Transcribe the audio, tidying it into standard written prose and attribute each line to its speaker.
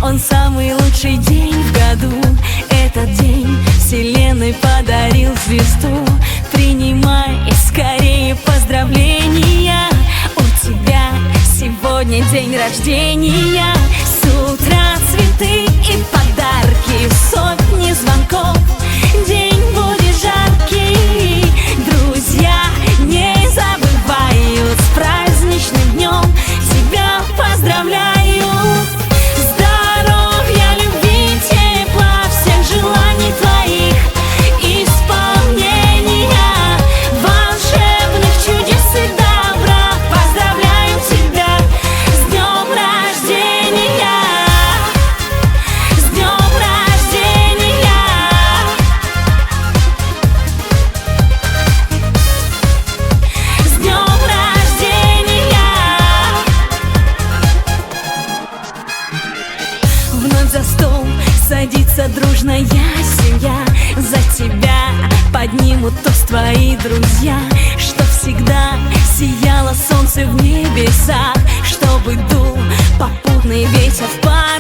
Speaker 1: он самый лучший день в году. Этот день вселенной подарил звезду. Принимай скорее поздравления, у тебя сегодня день рождения. С утра цветы и подарки, сотни звонков, день будет жаркий. Друзья не забывают, с праздничным днем тебя поздравляют. Здоровья, любви, тепла, всех желаний твоих, исполнения волшебных чудес и добра. Поздравляю тебя с днем рождения, с днем рождения, с днем рождения. Вновь за стол садится дружная семья. За тебя поднимут тост твои друзья. Чтоб всегда сияло солнце в небесах, чтобы дул попутный ветер в парк.